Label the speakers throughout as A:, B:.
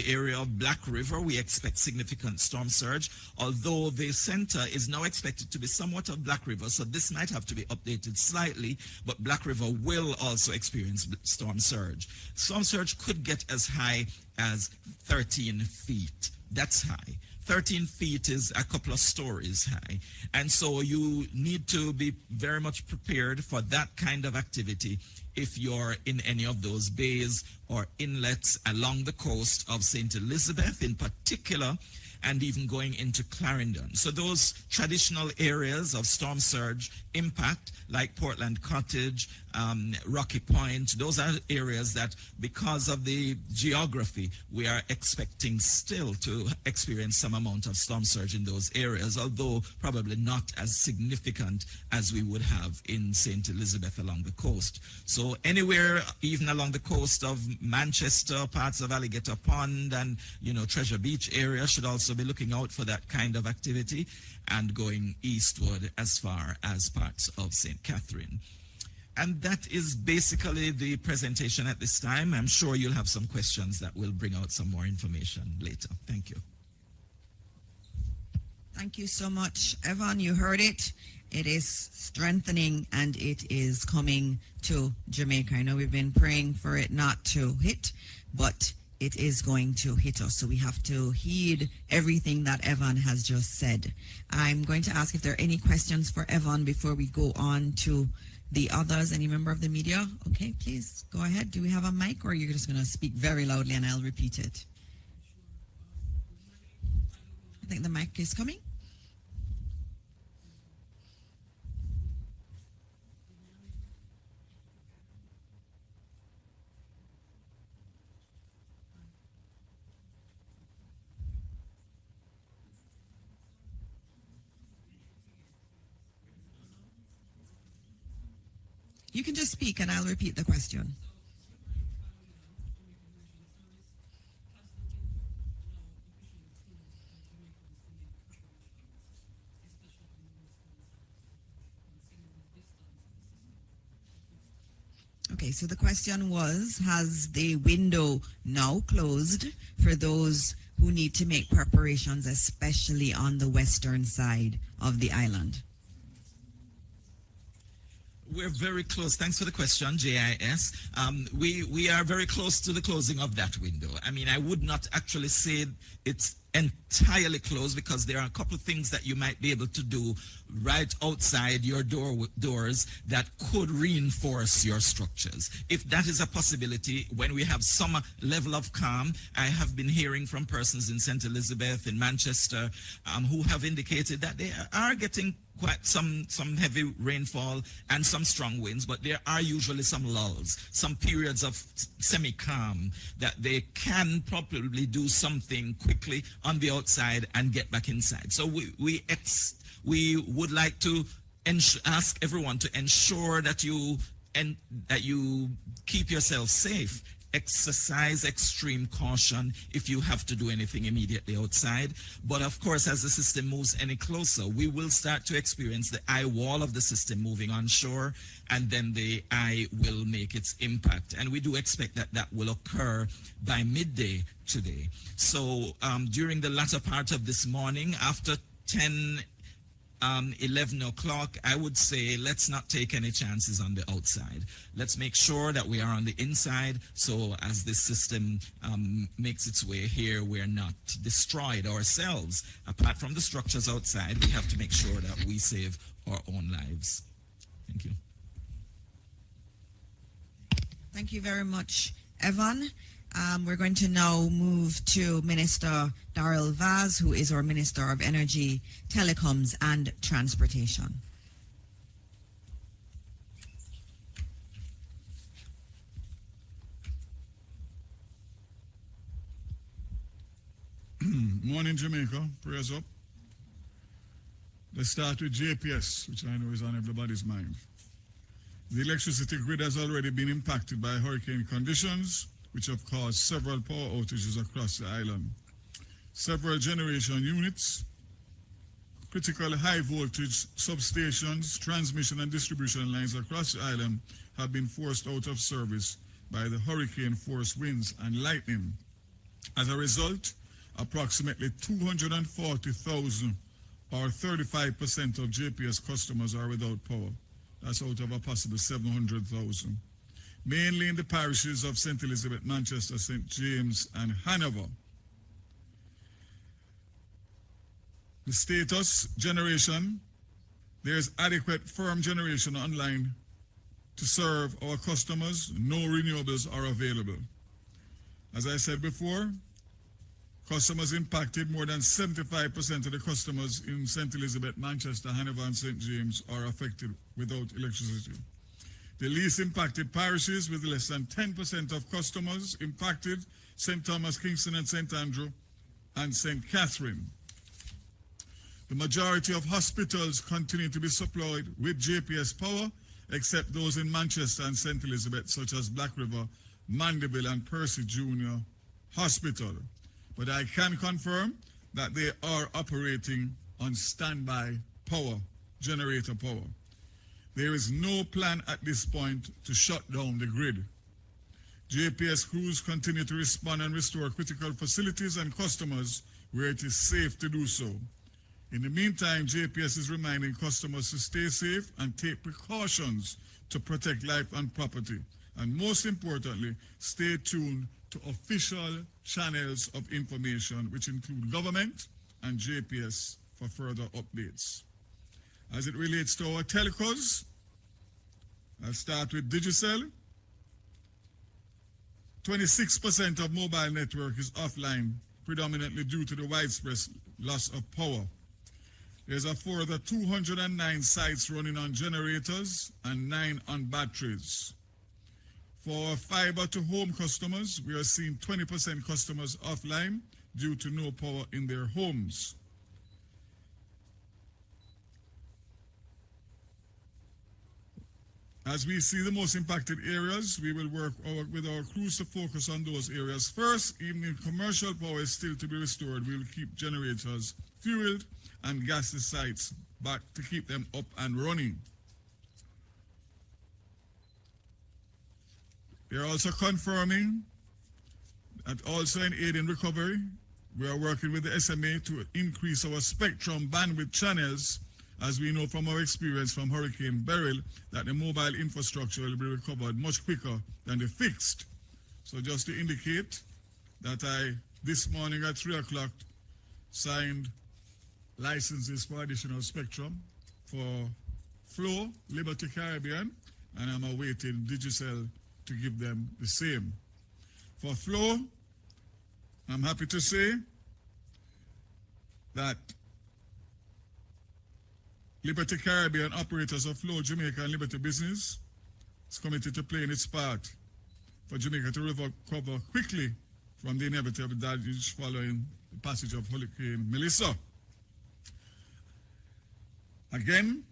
A: the area of Black River, we expect significant storm surge, although the center is now expected to be somewhat of Black River, so this might have to be updated slightly, but Black River will also experience storm surge. Storm surge could get as high as 13 feet. That's high. 13 feet is a couple of stories high. And so you need to be very much prepared for that kind of activity if you're in any of those bays or inlets along the coast of St. Elizabeth in particular, and even going into Clarendon. So those traditional areas of storm surge impact, like Portland Cottage, Rocky Point, those are areas that, because of the geography, we are expecting still to experience some amount of storm surge in those areas, although probably not as significant as we would have in St. Elizabeth along the coast. So anywhere, even along the coast of Manchester, parts of Alligator Pond and, Treasure Beach area should also be looking out for that kind of activity, and going eastward as far as parts of St. Catherine. And that is basically the presentation at this time. I'm sure you'll have some questions that will bring out some more information later. Thank you.
B: Thank you so much, Evan. You heard it. It is strengthening and it is coming to Jamaica. I know we've been praying for it not to hit, but it is going to hit us. So we have to heed everything that Evan has just said. I'm going to ask if there are any questions for Evan before we go on to the others. Any member of the media? Okay, please go ahead. Do we have a mic, or you're just going to speak very loudly and I'll repeat it? I think the mic is coming. You can just speak and I'll repeat the question. Okay, so the question was, has the window now closed for those who need to make preparations, especially on the western side of the island?
A: We're very close. Thanks for the question, JIS. We are very close to the closing of that window. I mean, I would not actually say it's entirely closed, because there are a couple of things that you might be able to do right outside your doors that could reinforce your structures. If that is a possibility, when we have some level of calm, I have been hearing from persons in St. Elizabeth, in Manchester, who have indicated that they are getting quite some heavy rainfall and some strong winds, but there are usually some lulls, some periods of semi-calm that they can probably do something quickly on the outside and get back inside. So we would like to ask everyone to ensure that you keep yourself safe. Exercise extreme caution if you have to do anything immediately outside. But of course, as the system moves any closer, we will start to experience the eye wall of the system moving onshore, and then the eye will make its impact. And we do expect that that will occur by midday today. So during the latter part of this morning, after 11 o'clock, I would say let's not take any chances on the outside. Let's make sure that we are on the inside, so as this system makes its way here, we're not destroyed ourselves. Apart from the structures outside, we have to make sure that we save our own lives. Thank you.
B: Thank you very much, Evan. We're going to now move to Minister Darrell Vaz, who is our Minister of Energy, Telecoms and Transportation.
C: Morning, Jamaica. Prayers up. Let's start with JPS, which I know is on everybody's mind. The electricity grid has already been impacted by hurricane conditions, which have caused several power outages across the island. Several generation units, critical high voltage substations, transmission and distribution lines across the island have been forced out of service by the hurricane force winds and lightning. As a result, approximately 240,000 or 35% of JPS customers are without power. That's out of a possible 700,000. Mainly in the parishes of St. Elizabeth, Manchester, St. James, and Hanover. The status generation, there is adequate firm generation online to serve our customers. No renewables are available. As I said before, customers impacted, more than 75% of the customers in St. Elizabeth, Manchester, Hanover, and St. James are affected without electricity. The least impacted parishes, with less than 10% of customers impacted, St. Thomas, Kingston, and St. Andrew, and St. Catherine. The majority of hospitals continue to be supplied with JPS power, except those in Manchester and St. Elizabeth, such as Black River, Mandeville, and Percy Junior Hospital. But I can confirm that they are operating on standby power, generator power. There is no plan at this point to shut down the grid. JPS crews continue to respond and restore critical facilities and customers where it is safe to do so. In the meantime, JPS is reminding customers to stay safe and take precautions to protect life and property. And most importantly, stay tuned to official channels of information, which include government and JPS, for further updates. As it relates to our telcos, I'll start with Digicel. 26% of mobile network is offline, predominantly due to the widespread loss of power. There's a further 209 sites running on generators and 9 on batteries. For fiber to home customers, we are seeing 20% customers offline due to no power in their homes. As we see the most impacted areas, we will work with our crews to focus on those areas first. Even if commercial power is still to be restored, we will keep generators fueled and gas the sites back to keep them up and running. They are also confirming that also in aid in recovery, we are working with the SMA to increase our spectrum bandwidth channels, as we know from our experience from Hurricane Beryl that the mobile infrastructure will be recovered much quicker than the fixed. So just to indicate that I, this morning at 3 o'clock, signed licenses for additional spectrum for Flow, Liberty Caribbean, and I'm awaiting Digicel to give them the same. For Flow, I'm happy to say that Liberty Caribbean, operators of Flow, Jamaica, and Liberty Business is committed to playing its part for Jamaica to recover quickly from the inevitable damage following the passage of Hurricane Melissa. Again,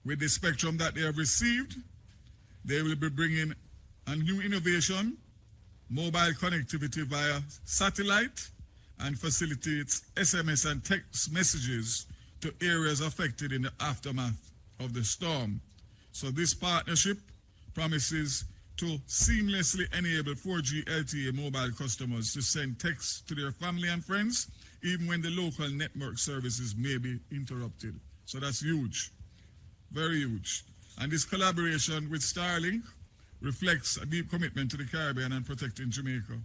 C: with the spectrum that they have received, they will be bringing a new innovation, mobile connectivity via satellite, and facilitates SMS and text messages to areas affected in the aftermath of the storm. So this partnership promises to seamlessly enable 4G LTE mobile customers to send texts to their family and friends, even when the local network services may be interrupted. So that's huge, very huge. And this collaboration with Starlink reflects a deep commitment to the Caribbean and protecting Jamaica.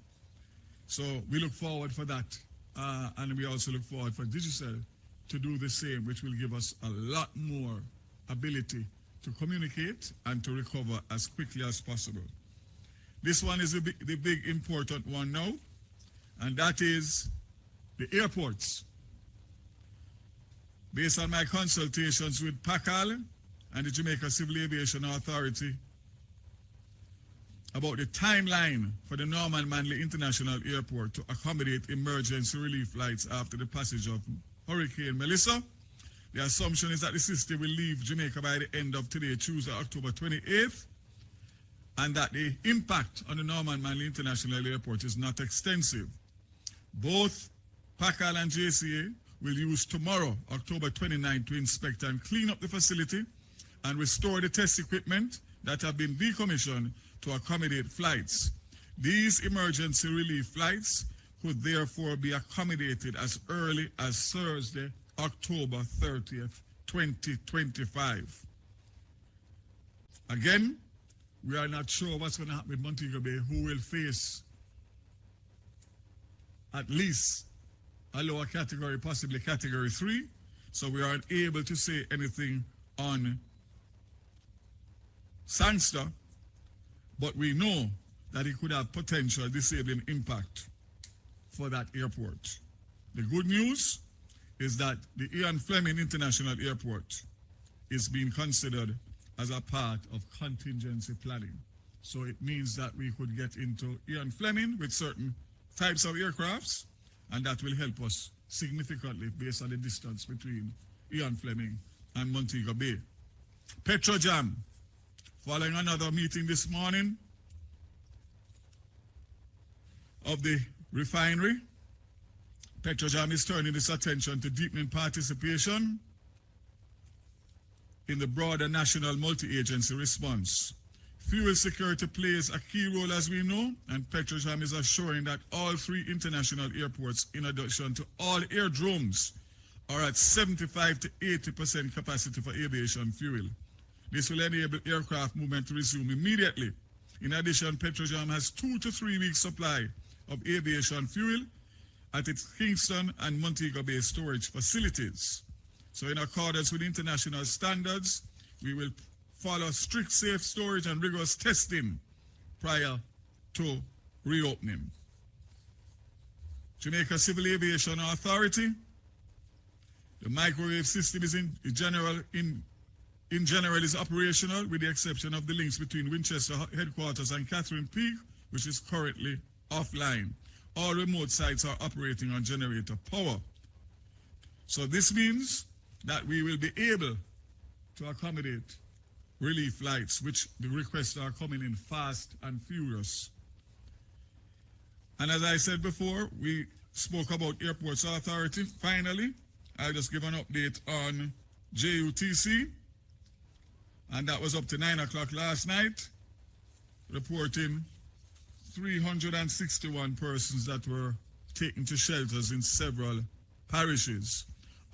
C: So we look forward for that. And we also look forward for Digicel to do the same, which will give us a lot more ability to communicate and to recover as quickly as possible. This one is the big important one now, and that is the airports. Based on my consultations with PACAL and the Jamaica Civil Aviation Authority about the timeline for the Norman Manley International Airport to accommodate emergency relief flights after the passage of Hurricane Melissa, the assumption is that the system will leave Jamaica by the end of today, Tuesday, October 28th, and that the impact on the Norman Manley International Airport is not extensive. Both PACAL and JCA will use tomorrow, October 29th, to inspect and clean up the facility and restore the test equipment that have been decommissioned to accommodate flights. These emergency relief flights could therefore be accommodated as early as Thursday, October 30th, 2025. Again, we are not sure what's going to happen with Montego Bay, who will face at least a lower category, possibly category 3. So we aren't able to say anything on Sangster, but we know that it could have potential disabling impact for that airport. The good news is that the Ian Fleming International Airport is being considered as a part of contingency planning. So it means that we could get into Ian Fleming with certain types of aircrafts, and that will help us significantly based on the distance between Ian Fleming and Montego Bay. Petrojam, following another meeting this morning of the refinery, Petrojam is turning its attention to deepening participation in the broader national multi-agency response. Fuel security plays a key role, as we know, and Petrojam is assuring that all 3 international airports, in addition to all airdromes, are at 75 to 80% capacity for aviation fuel. This will enable aircraft movement to resume immediately. In addition, Petrojam has 2 to 3 weeks supply of aviation fuel at its Kingston and Montego Bay storage facilities. So in accordance with international standards, we will follow strict safe storage and rigorous testing prior to reopening. Jamaica Civil Aviation Authority, the microwave system is in general is operational, with the exception of the links between Winchester headquarters and Catherine Peak, which is currently offline. All remote sites are operating on generator power. So this means that we will be able to accommodate relief flights, which the requests are coming in fast and furious. And as I said before, we spoke about Airports Authority. Finally, I'll just give an update on JUTC. And that was up to 9 o'clock last night, reporting 361 persons that were taken to shelters in several parishes.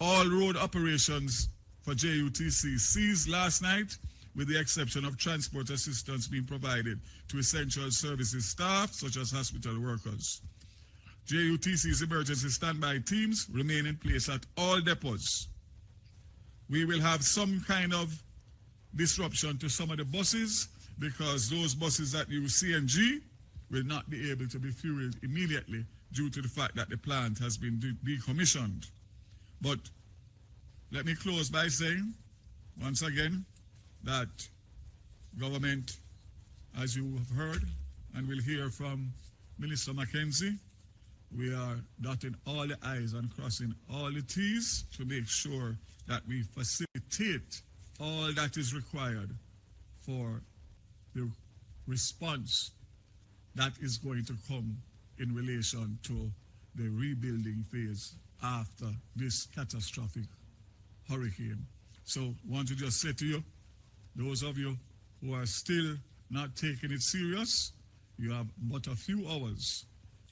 C: All road operations for JUTC ceased last night, with the exception of transport assistance being provided to essential services staff, such as hospital workers. JUTC's emergency standby teams remain in place at all depots. We will have some kind of disruption to some of the buses, because those buses that use CNG will not be able to be fueled immediately due to the fact that the plant has been decommissioned. But let me close by saying, once again, that government, as you have heard and will hear from Minister Mackenzie, we are dotting all the I's and crossing all the T's to make sure that we facilitate all that is required for the response that is going to come in relation to the rebuilding phase after this catastrophic hurricane. So I want to just say to you, those of you who are still not taking it serious, you have but a few hours.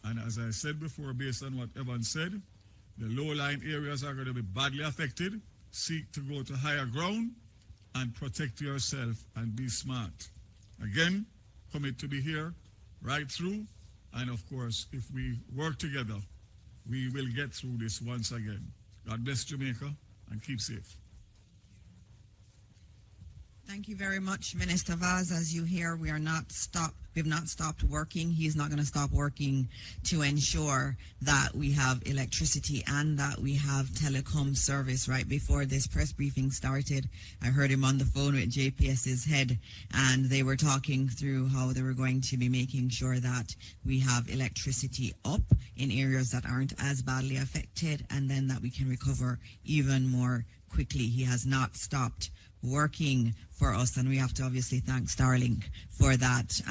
C: And as I said before, based on what Evan said, the low-lying areas are going to be badly affected. Seek to go to higher ground and protect yourself and be smart. Again, commit to be here right through. And of course, if we work together, we will get through this once again. God bless Jamaica and keep safe.
B: Thank you very much, Minister Vaz. As you hear, we have not stopped working. He's not going to stop working to ensure that we have electricity and that we have telecom service. Right before this press briefing started, I heard him on the phone with JPS's head, and they were talking through how they were going to be making sure that we have electricity up in areas that aren't as badly affected, and then that we can recover even more quickly. He has not stopped working for us, and we have to obviously thank Starlink for that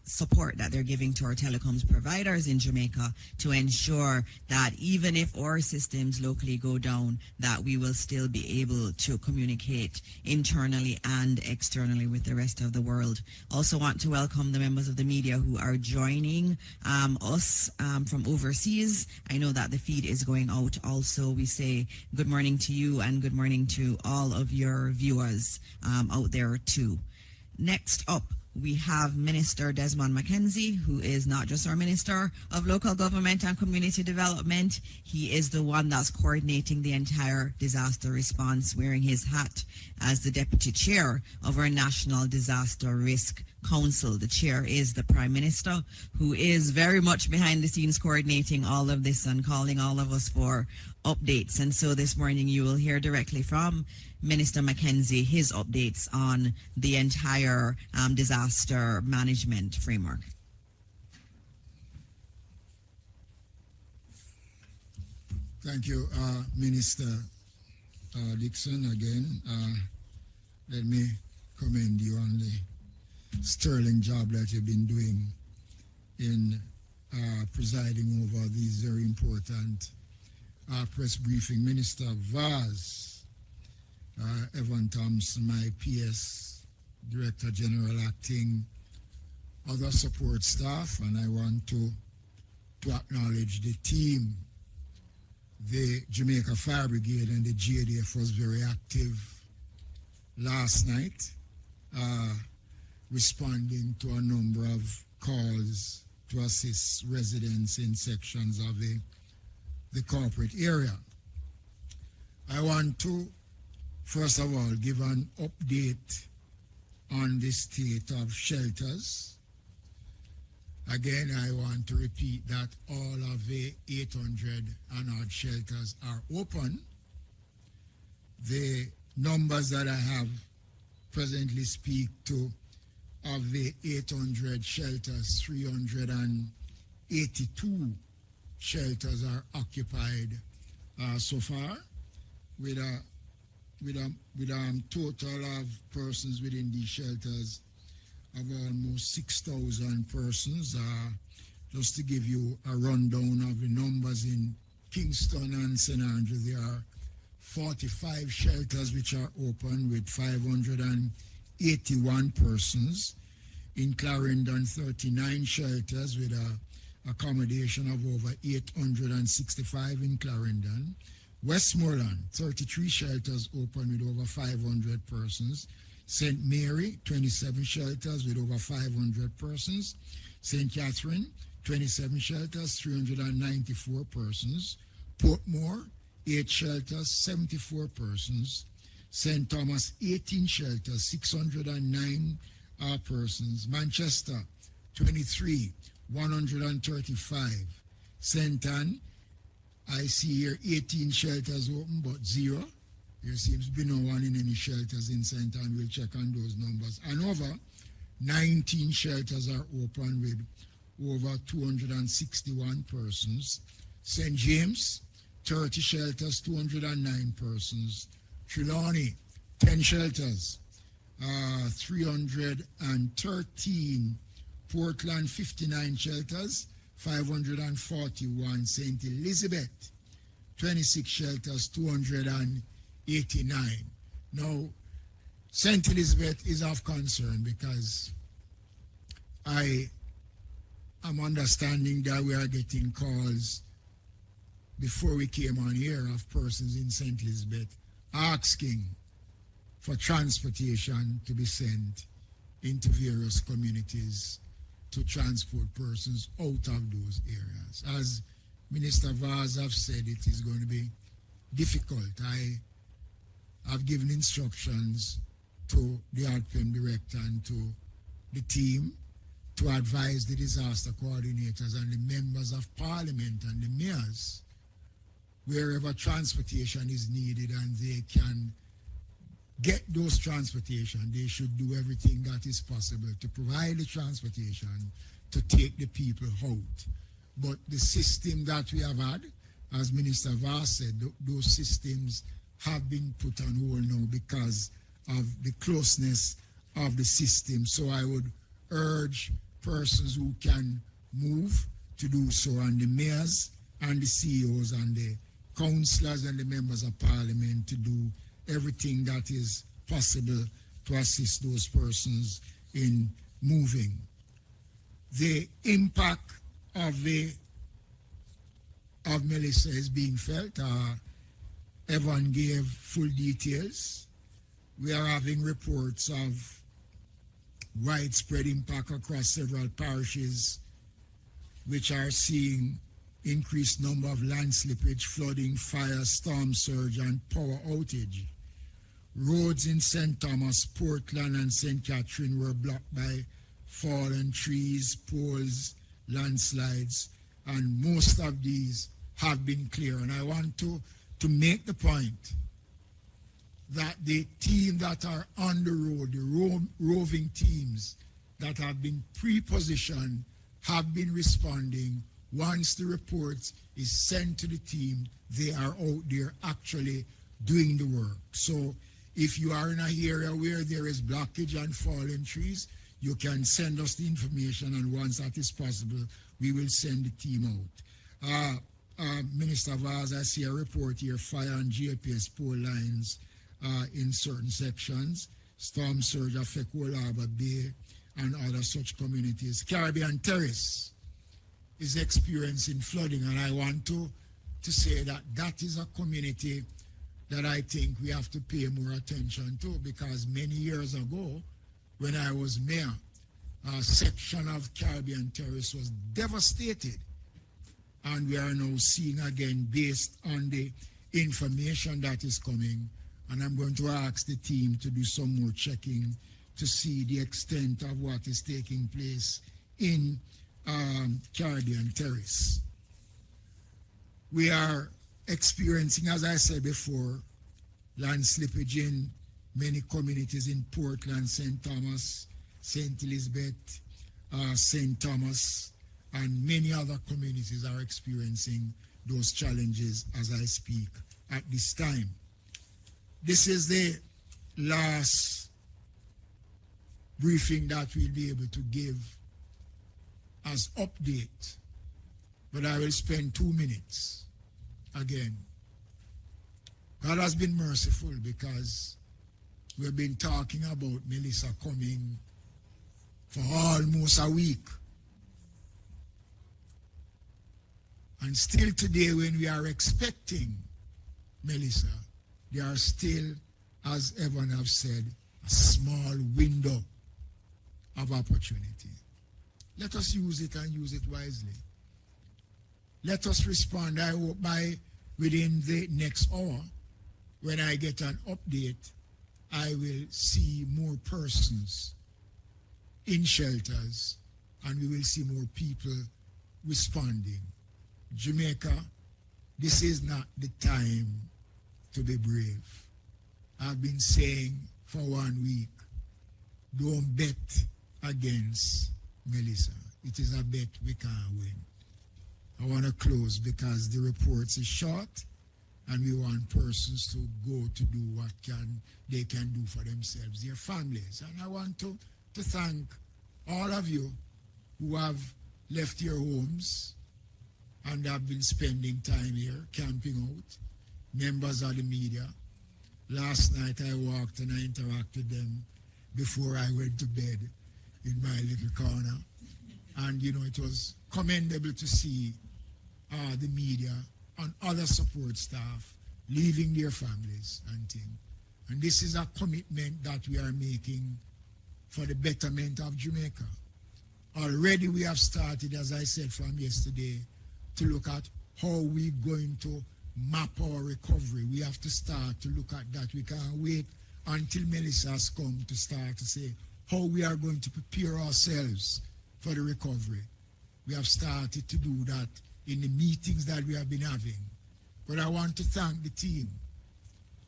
B: support that they're giving to our telecoms providers in Jamaica to ensure that even if our systems locally go down, that we will still be able to communicate internally and externally with the rest of the world. Also want to welcome the members of the media who are joining us from overseas. I know that the feed is going out also. We say good morning to you and good morning to all of your viewers out there too. Next up, we have Minister Desmond McKenzie, who is not just our Minister of Local Government and Community Development. He is the one that's coordinating the entire disaster response, wearing his hat as the Deputy Chair of our National Disaster Risk Council. The chair is the Prime Minister, who is very much behind the scenes coordinating all of this and calling all of us for updates. And so this morning you will hear directly from Minister McKenzie his updates on the entire disaster management framework.
D: Thank you, Minister Dixon. Again, let me commend you on the sterling job that you've been doing in presiding over these very important press briefing. Minister Vaz, Evan Thompson, my PS, Director General Acting, other support staff, and I want to acknowledge the team. The Jamaica Fire Brigade and the GADF was very active last night, responding to a number of calls to assist residents in sections of the corporate area. I want to, first of all, give an update on the state of shelters. Again, I want to repeat that all of the 800 and odd shelters are open. The numbers that I have presently speak to, of the 800 shelters, 382 shelters are occupied so far, with a total of persons within these shelters of almost 6,000 persons. Just to give you a rundown of the numbers in Kingston and St. Andrew, there are 45 shelters which are open with 581 persons. In Clarendon, 39 shelters with a accommodation of over 865 in Clarendon. Westmoreland, 33 shelters open with over 500 persons. St. Mary, 27 shelters with over 500 persons. St. Catherine, 27 shelters, 394 persons. Portmore, 8 shelters, 74 persons. St. Thomas, 18 shelters, 609 persons. Manchester, 23, 135. St. Anne, I see here 18 shelters open, but 0. There seems to be no one in any shelters in St. Anne. We'll check on those numbers. And over 19 shelters are open with over 261 persons. St. James, 30 shelters, 209 persons. Trelawney, 10 shelters, 313. Portland, 59 shelters, 541. St. Elizabeth, 26 shelters, 289. Now, St. Elizabeth is of concern because I am understanding that we are getting calls before we came on here of persons in St. Elizabeth asking for transportation to be sent into various communities to transport persons out of those areas. As Minister Vaz have said, it is going to be difficult. I have given instructions to the ADPEM director and to the team to advise the disaster coordinators and the members of parliament and the mayors wherever transportation is needed and they can get those transportation, they should do everything that is possible to provide the transportation to take the people out. But the system that we have had, as Minister Vaz said, those systems have been put on hold now because of the closeness of the system. So I would urge persons who can move to do so, and the mayors and the CEOs and the councillors and the members of parliament to do everything that is possible to assist those persons in moving. The impact of Melissa is being felt. Evan gave full details. We are having reports of widespread impact across several parishes, which are seeing increased number of land slippage, flooding, fire, storm surge, and power outage. Roads in St. Thomas, Portland, and St. Catherine were blocked by fallen trees, poles, landslides, and most of these have been clear. And I want to make the point that the team that are on the road, the roving teams that have been pre-positioned, have been responding. Once the report is sent to the team, they are out there actually doing the work. So if you are in an area where there is blockage and fallen trees, you can send us the information, and once that is possible, we will send the team out. Minister Vaz, I see a report here, fire and GPS pole lines in certain sections. Storm surge affect Old Harbour Bay and other such communities. Caribbean Terrace is experiencing flooding, and I want to say that that is a community that I think we have to pay more attention to, because many years ago, when I was mayor, a section of Caribbean Terrace was devastated. And we are now seeing again, based on the information that is coming, and I'm going to ask the team to do some more checking to see the extent of what is taking place in Caribbean Terrace. We are experiencing, as I said before, land slippage in many communities in Portland, St. Thomas, St. Elizabeth, St. Thomas, and many other communities are experiencing those challenges as I speak at this time. This is the last briefing that we'll be able to give as update, but I will spend 2 minutes again. God has been merciful, because we've been talking about Melissa coming for almost a week. And still today, when we are expecting Melissa, there are still, as Evan have said, a small window of opportunity. Let us use it, and use it wisely. Let us respond. I hope by within the next hour, when I get an update, I will see more persons in shelters, and we will see more people responding. Jamaica, this is not the time to be brave. I've been saying for 1 week, don't bet against Melissa. It is a bet we can't win. I want to close because the reports is short, and we want persons to go to do what they can do for themselves, their families. And I want to thank all of you who have left your homes and have been spending time here, camping out, members of the media. Last night I walked and I interacted with them before I went to bed in my little corner. And you know, it was commendable to see the media and other support staff leaving their families and things. And this is a commitment that we are making for the betterment of Jamaica. Already we have started, as I said from yesterday, to look at how we're going to map our recovery. We have to start to look at that. We can't wait until Melissa has come to start to say how we are going to prepare ourselves for the recovery. We have started to do that in the meetings that we have been having. But I want to thank the team.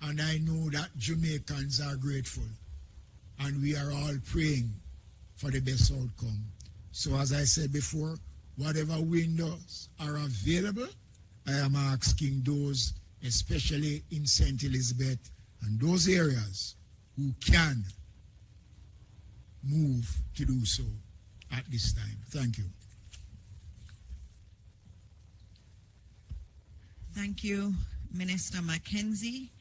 D: And I know that Jamaicans are grateful. And we are all praying for the best outcome. So as I said before, whatever windows are available, I am asking those, especially in St. Elizabeth and those areas, who can move to do so at this time. Thank you.
B: Thank you, Minister Mackenzie.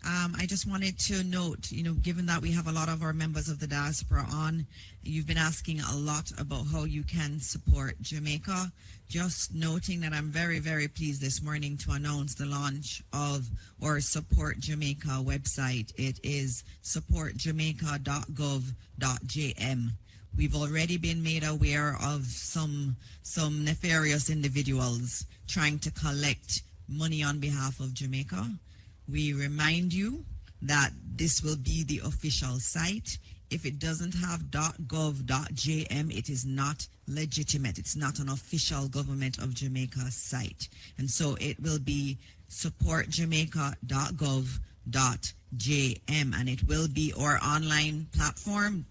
B: I just wanted to note, given that we have a lot of our members of the diaspora on, you've been asking a lot about how you can support Jamaica. Just noting that I'm very, very pleased this morning to announce the launch of our Support Jamaica website. It is supportjamaica.gov.jm. We've already been made aware of some nefarious individuals trying to collect money on behalf of Jamaica. We remind you that this will be the official site. If it doesn't have .gov.jm, it is not legitimate. It's not an official Government of Jamaica site. And so it will be supportjamaica.gov.jm, and it will be our online platform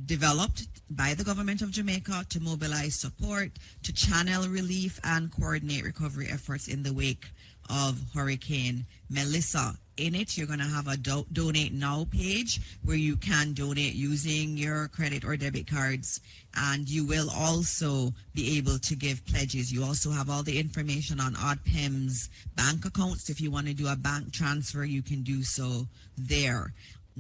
B: developed by the Government of Jamaica to mobilize support, to channel relief and coordinate recovery efforts in the wake of Hurricane Melissa. In it, you're going to have a donate now page where you can donate using your credit or debit cards, and you will also be able to give pledges. You also have all the information on ODPEM's bank accounts. If you want to do a bank transfer, you can do so there.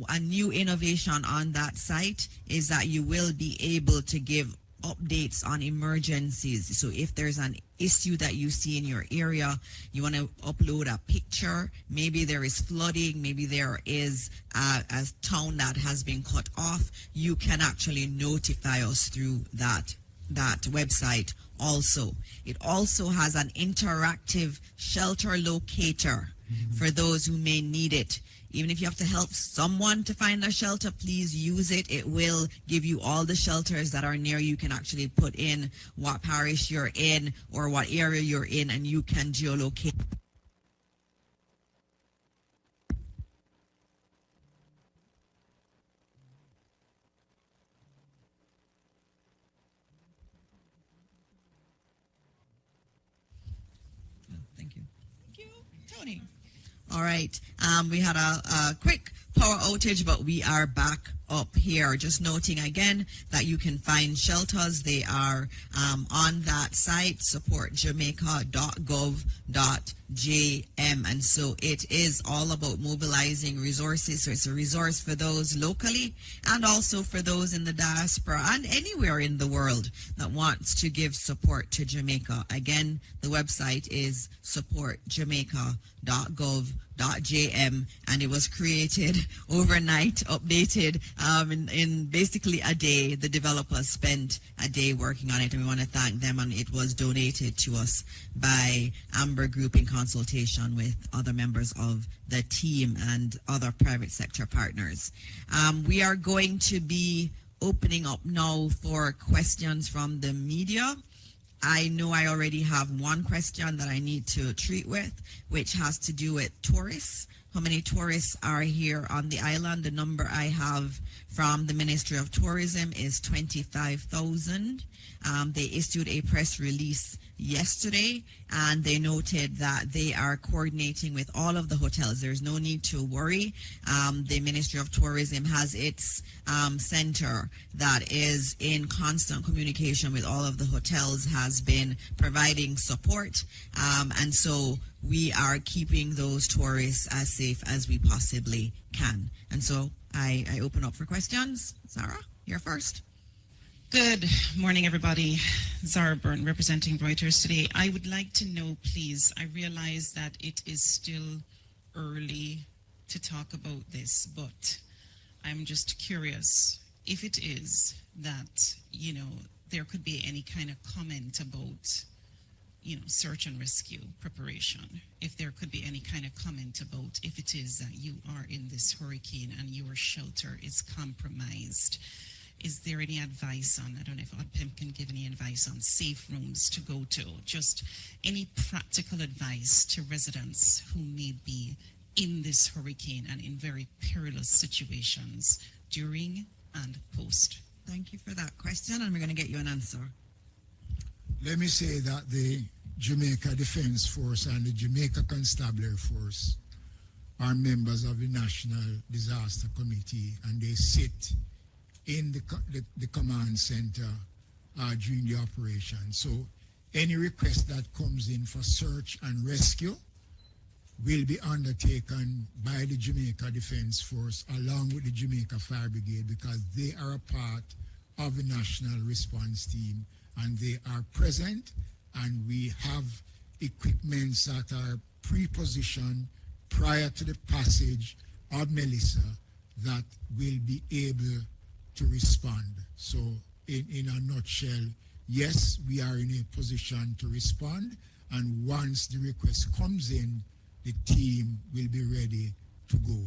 B: A new innovation on that site is that you will be able to give updates on emergencies. So if there's an issue that you see in your area, you want to upload a picture, maybe there is flooding, maybe there is a town that has been cut off, you can actually notify us through that website also. It also has an interactive shelter locator for those who may need it. Even if you have to help someone to find a shelter, please use it. It will give you all the shelters that are near you. You can actually put in what parish you're in or what area you're in, and you can geolocate. Thank you. Thank you, Tony. All right. We had a quick power outage, but we are back up here. Just noting again that you can find shelters. They are on that site, supportjamaica.gov.jm. And so it is all about mobilizing resources. So it's a resource for those locally and also for those in the diaspora and anywhere in the world that wants to give support to Jamaica. Again, the website is supportjamaica.gov.jm, and it was created overnight, updated in basically a day. The developers spent a day working on it, and we want to thank them. And it was donated to us by Amber Group in consultation with other members of the team and other private sector partners. We are going to be opening up now for questions from the media. I know I already have one question that I need to treat with, which has to do with tourists. How many tourists are here on the island? The number I have from the Ministry of Tourism is 25,000. They issued a press release yesterday, and they noted that they are coordinating with all of the hotels. There's no need to worry. The Ministry of Tourism has its center that is in constant communication with all of the hotels, has been providing support, and so we are keeping those tourists as safe as we possibly can. And so I open up for questions. Zara, you're first.
E: Good morning, everybody. Zara Byrne, representing Reuters today. I would like to know, please, I realize that it is still early to talk about this, but I'm just curious if it is that, there could be any kind of comment about, search and rescue preparation. If there could be any kind of comment about if it is that you are in this hurricane and your shelter is compromised. Is there any advice on, I don't know if ODPEM can give any advice on safe rooms to go to, just any practical advice to residents who may be in this hurricane and in very perilous situations during and post?
B: Thank you for that question, and we're going to get you an answer.
D: Let me say that the Jamaica Defense Force and the Jamaica Constabulary Force are members of the National Disaster Committee, and they sit in the command center during the operation. So any request that comes in for search and rescue will be undertaken by the Jamaica Defense Force along with the Jamaica Fire Brigade, because they are a part of the national response team, and they are present, and we have equipments that are pre-positioned prior to the passage of Melissa that will be able to respond. So in a nutshell, yes, we are in a position to respond, and once the request comes in, the team will be ready to go.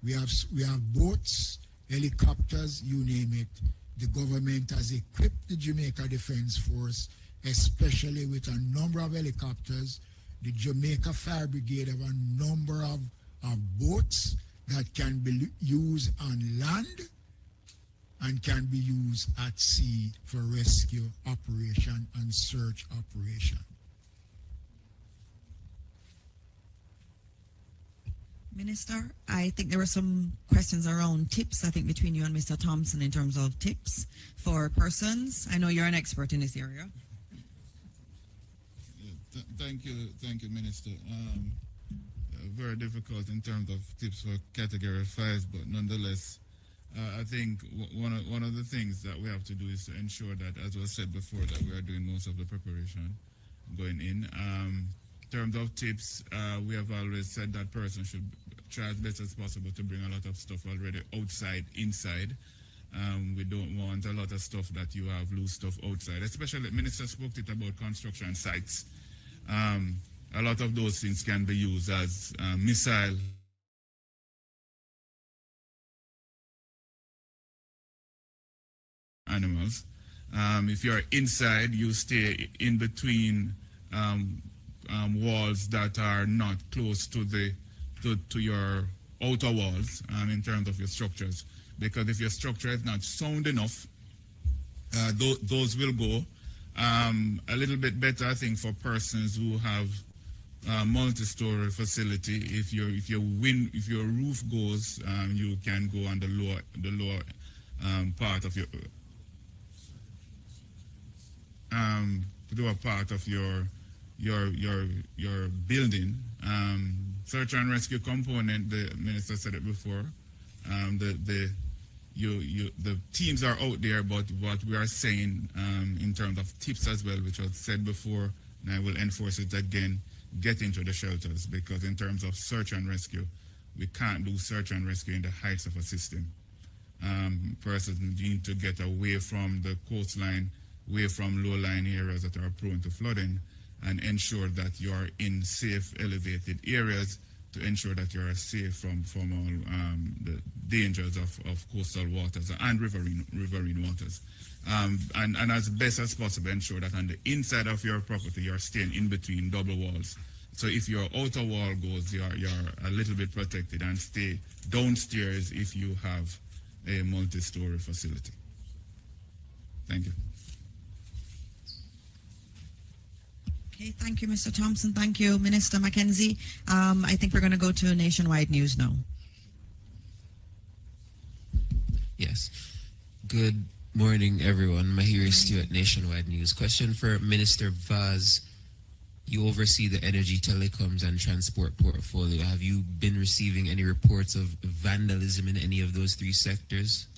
D: We have boats, helicopters, you name it. The government has equipped the Jamaica Defense Force, especially with a number of helicopters. The Jamaica Fire Brigade have a number of boats that can be used on land and can be used at sea for rescue operation and search operation.
B: Minister, I think there were some questions around tips, I think, between you and Mr. Thompson in terms of tips for persons. I know you're an expert in this area.
F: Thank you, Minister. Very difficult in terms of tips for Category 5, but nonetheless, I think one of the things that we have to do is to ensure that, as was said before, that we are doing most of the preparation going in. In terms of tips, we have always said that person should try as best as possible to bring a lot of stuff already outside, inside. We don't want a lot of stuff that you have loose stuff outside, especially Minister spoke it about construction sites. A lot of those things can be used as missile animals. If you're inside, you stay in between walls that are not close to to your outer walls in terms of your structures, because if your structure is not sound enough, those will go. A little bit better, I think, for persons who have multi-story facility. If your roof goes, you can go on the lower part of your lower part of your building. Search and rescue component, the minister said it before. The teams are out there, but what we are saying in terms of tips as well, which was said before, and I will enforce it again, get into the shelters, because in terms of search and rescue, we can't do search and rescue in the heights of a system. Persons need to get away from the coastline, away from low-lying areas that are prone to flooding, and ensure that you are in safe, elevated areas to ensure that you are safe from all the dangers of coastal waters and riverine waters. And as best as possible, ensure that on the inside of your property, you're staying in between double walls. So if your outer wall goes, you're a little bit protected, and stay downstairs if you have a multi-story facility. Thank you.
B: Okay, thank you, Mr. Thompson. Thank you, Minister Mackenzie. I think we're going to go to nationwide news now.
G: Yes. Good morning, everyone. Mahiri Stewart, Nationwide News. Question for Minister Vaz. You oversee the energy, telecoms, and transport portfolio. Have you been receiving any reports of vandalism in any of those three sectors?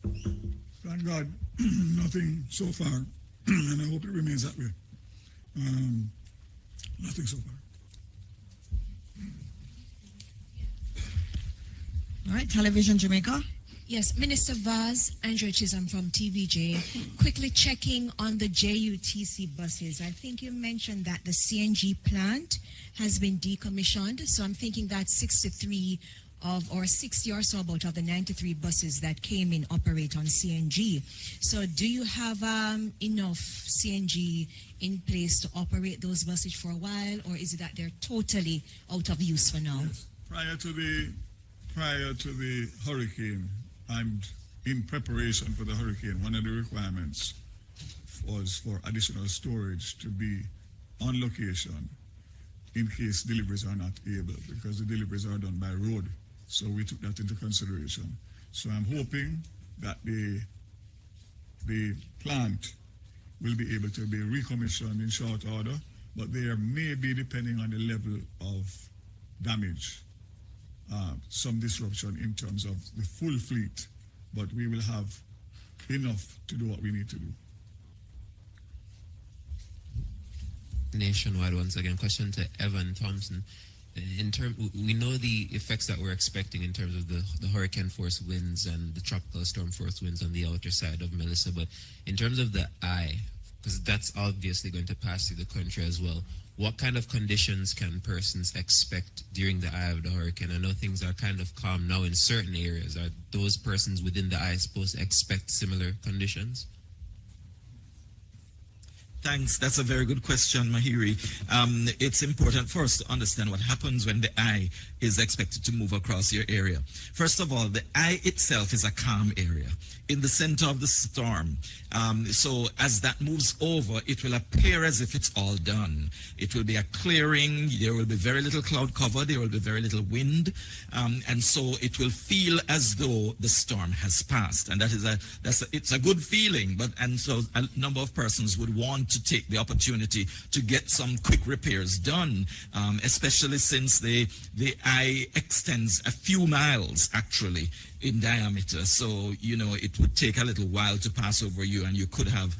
C: Thank God, nothing so far, and I hope it remains that way. Nothing so far.
B: All right, Television Jamaica.
H: Yes, Minister Vaz, Andrew Chisholm from TVJ. Quickly checking on the JUTC buses. I think you mentioned that the CNG plant has been decommissioned, so I'm thinking that 60 or so about of the 93 buses that came in operate on CNG. So do you have enough CNG in place to operate those buses for a while, or is it that they're totally out of use for now?
C: Yes. Prior to the hurricane, and in preparation for the hurricane, one of the requirements was for additional storage to be on location in case deliveries are not able, because the deliveries are done by road. So we took that into consideration. So I'm hoping that the plant will be able to be recommissioned in short order, but there may be, depending on the level of damage, some disruption in terms of the full fleet, but we will have enough to do what we need to do.
G: Nationwide, once again, question to Evan Thompson. We know the effects that we're expecting in terms of the hurricane force winds and the tropical storm force winds on the outer side of Melissa, but in terms of the eye, because that's obviously going to pass through the country as well, what kind of conditions can persons expect during the eye of the hurricane? I know things are kind of calm now in certain areas. Are those persons within the eye supposed to expect similar conditions?
A: Thanks. That's a very good question, Mahiri. It's important for us to understand what happens when the eye is expected to move across your area. First of all, the eye itself is a calm area in the center of the storm. So as that moves over, it will appear as if it's all done. It will be a clearing. There will be very little cloud cover. There will be very little wind. And so it will feel as though the storm has passed. And it's a good feeling. And so a number of persons would want to take the opportunity to get some quick repairs done, especially since the eye extends a few miles actually in diameter. So, you know, it would take a little while to pass over you, and you could have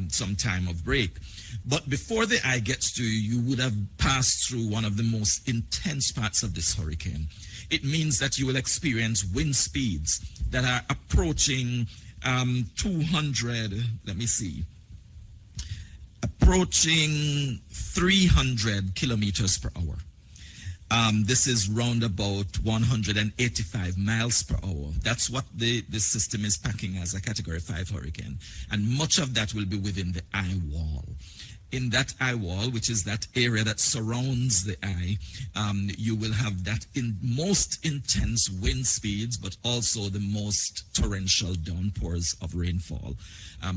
A: some time of break. But before the eye gets to you, you would have passed through one of the most intense parts of this hurricane. It means that you will experience wind speeds that are approaching 300 kilometers per hour. This is round about 185 miles per hour. That's what the system is packing as a Category 5 hurricane. And much of that will be within the eye wall. In that eye wall, which is that area that surrounds the eye, you will have that most intense wind speeds, but also the most torrential downpours of rainfall.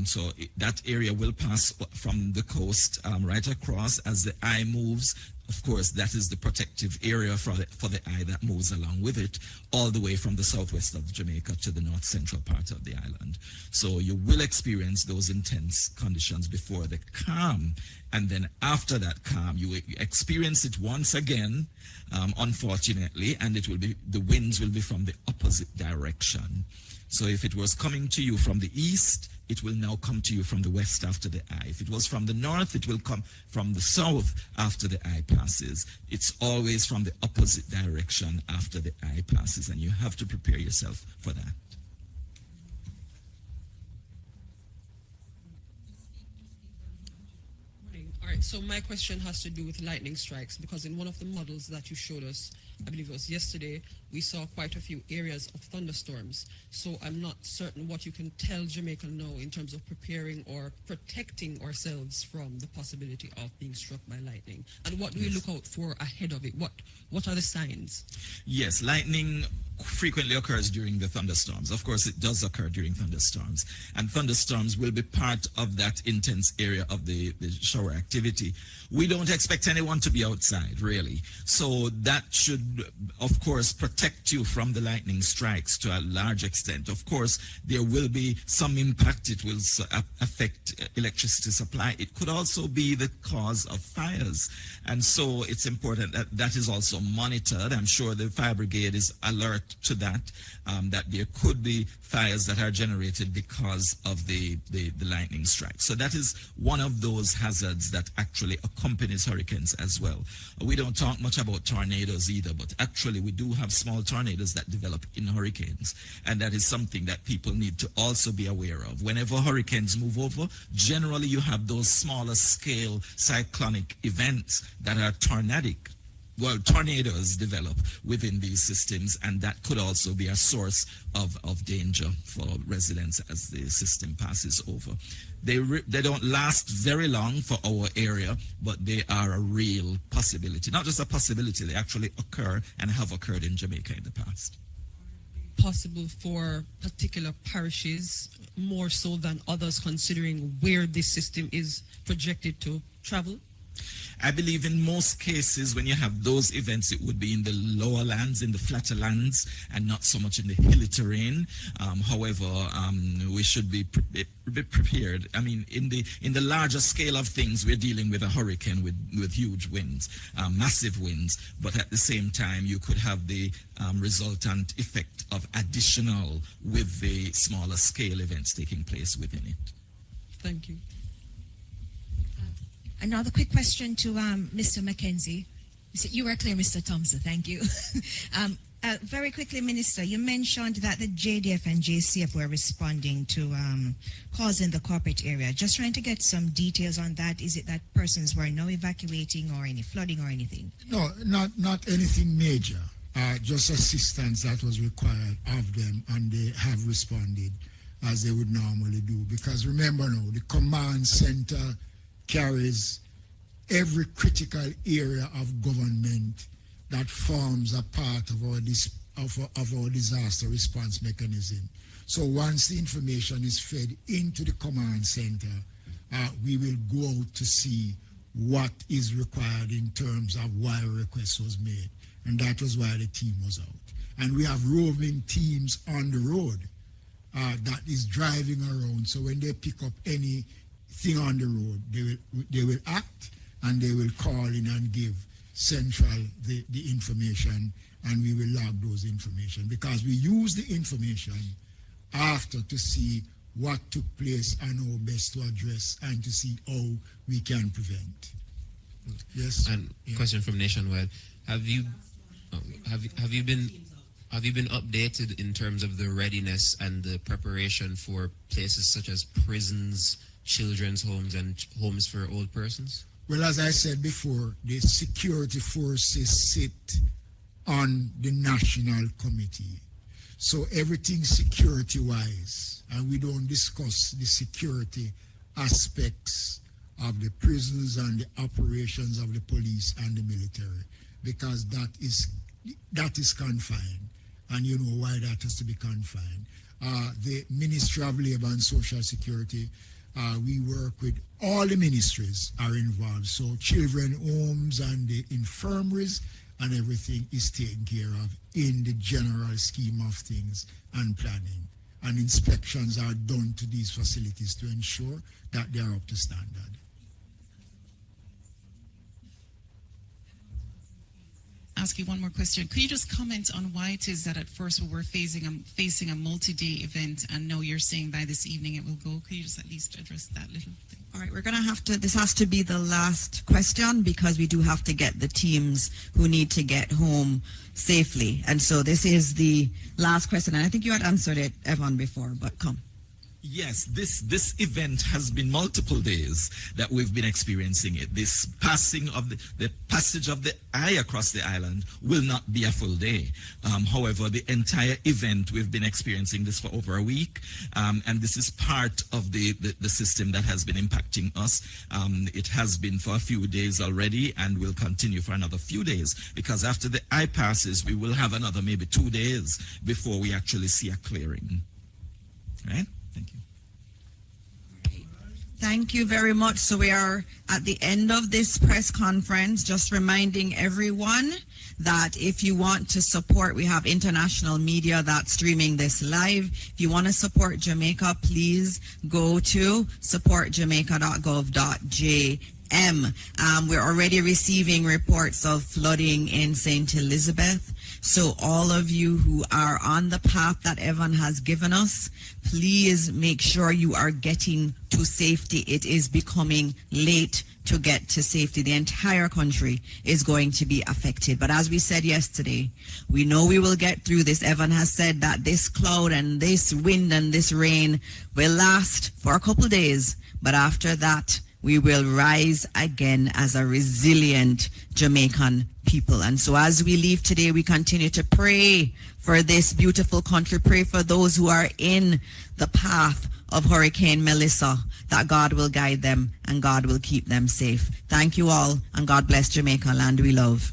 A: So that area will pass from the coast right across as the eye moves. Of course, that is the protective area for the eye that moves along with it, all the way from the southwest of Jamaica to the north central part of the island. So you will experience those intense conditions before the calm, and then after that calm, you experience it once again, unfortunately, and the winds will be from the opposite direction. So if it was coming to you from the east, it will now come to you from the west after the eye. If it was from the north, it will come from the south after the eye passes. It's always from the opposite direction after the eye passes, and you have to prepare yourself for that.
I: All right, so my question has to do with lightning strikes, because in one of the models that you showed us, I believe it was yesterday, we saw quite a few areas of thunderstorms. So I'm not certain what you can tell Jamaica now in terms of preparing or protecting ourselves from the possibility of being struck by lightning. And what do we look out for ahead of it? What are the signs?
A: Yes, lightning frequently occurs during the thunderstorms. Of course, it does occur during thunderstorms. And thunderstorms will be part of that intense area of the shower activity. We don't expect anyone to be outside, really. So that should, of course, protect you from the lightning strikes to a large extent. Of course, there will be some impact. It will affect electricity supply. It could also be the cause of fires. And so it's important that that is also monitored. I'm sure the fire brigade is alert to that, that there could be fires that are generated because of the lightning strike. So that is one of those hazards that actually accompanies hurricanes as well. We don't talk much about tornadoes either, but actually we do have small tornadoes that develop in hurricanes, and that is something that people need to also be aware of. Whenever hurricanes move over, generally you have those smaller scale cyclonic events that are tornadic. Well, tornadoes develop within these systems, and that could also be a source of danger for residents as the system passes over. They don't last very long for our area, but they are a real possibility. Not just a possibility, they actually occur and have occurred in Jamaica in the past.
I: Possible for particular parishes more so than others, considering where this system is projected to travel?
A: I believe in most cases when you have those events, it would be in the lower lands, in the flatter lands, and not so much in the hilly terrain. However, we should be prepared. I mean, in the larger scale of things, we're dealing with a hurricane with huge winds, massive winds, but at the same time, you could have the resultant effect of additional with the smaller scale events taking place within it.
I: Thank you.
H: Another quick question to Mr. Mackenzie. You were clear, Mr. Thompson. Thank you. Very quickly, Minister, you mentioned that the JDF and JCF were responding to calls in the corporate area. Just trying to get some details on that. Is it that persons were now evacuating or any flooding or anything?
D: No, not anything major. Just assistance that was required of them, and they have responded as they would normally do. Because remember now, the command center carries every critical area of government that forms a part of our disaster response mechanism. So once the information is fed into the command center, we will go out to see what is required in terms of why a request was made. And that was why the team was out. And we have roving teams on the road that is driving around. So when they pick up anything on the road, they will act, and they will call in and give Central the information, and we will log those information, because we use the information after to see what took place and how best to address and to see how we can prevent. Yes.
G: And question from Nationwide: Have you been updated in terms of the readiness and the preparation for places such as prisons, children's homes, and homes for old persons?
D: Well, as I said before, the security forces sit on the National Committee. So everything security-wise, and we don't discuss the security aspects of the prisons and the operations of the police and the military, because that is confined, and you know why that has to be confined. The Ministry of Labor and Social Security, we work with all the ministries are involved. So children homes and the infirmaries and everything is taken care of in the general scheme of things and planning. And inspections are done to these facilities to ensure that they are up to standard.
E: Ask you one more question. Could you just comment on why it is that at first we were facing a multi-day event, and now you're saying by this evening it will go? Could you just at least address that little thing?
B: All right, we're going to have to, this has to be the last question, because we do have to get the teams who need to get home safely. And so this is the last question. And I think you had answered it, Evan, before, but come.
A: Yes, this event has been multiple days that we've been experiencing it. This passing of the passage of the eye across the island will not be a full day. However, the entire event, we've been experiencing this for over a week, and this is part of the system that has been impacting us. It has been for a few days already, and will continue for another few days, because after the eye passes, we will have another maybe 2 days before we actually see a clearing. Right? Thank you.
B: Thank you very much. So we are at the end of this press conference, just reminding everyone that if you want to support, we have international media that's streaming this live. If you want to support Jamaica, please go to supportjamaica.gov.jm. We're already receiving reports of flooding in St. Elizabeth. So all of you who are on the path that Evan has given us, please make sure you are getting to safety. It is becoming late to get to safety. The entire country is going to be affected. But as we said yesterday, we know we will get through this. Evan has said that this cloud and this wind and this rain will last for a couple days. But after that, we will rise again as a resilient Jamaican people. And so as we leave today, we continue to pray for this beautiful country. Pray for those who are in the path of Hurricane Melissa, that God will guide them and God will keep them safe. Thank you all, and God bless Jamaica, land we love.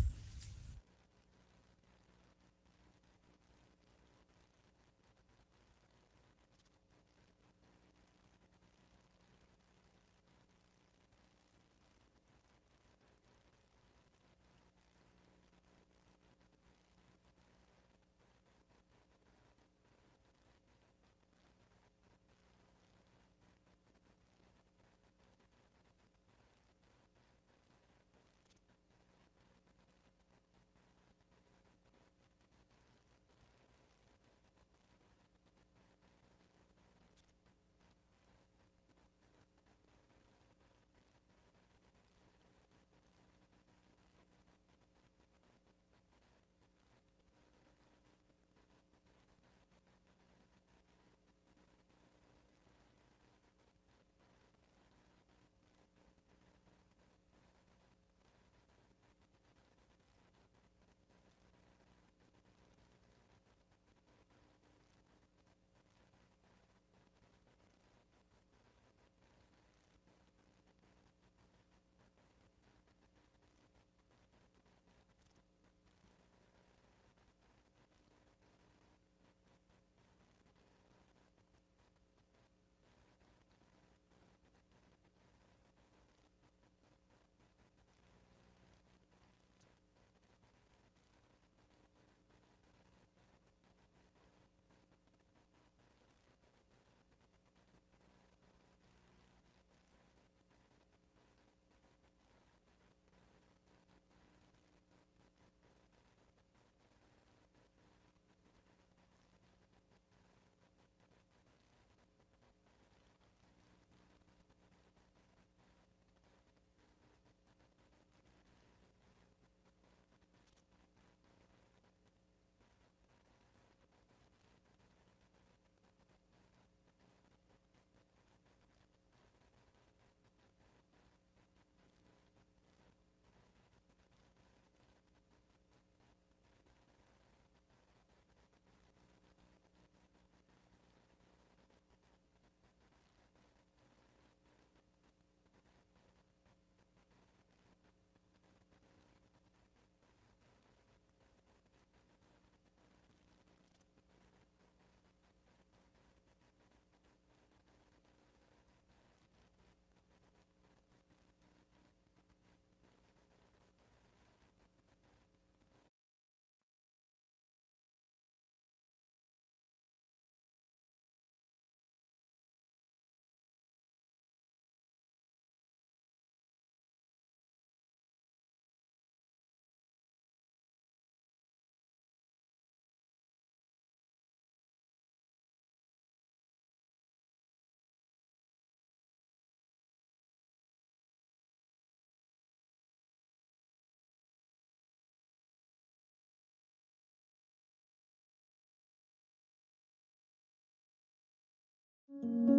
J: you.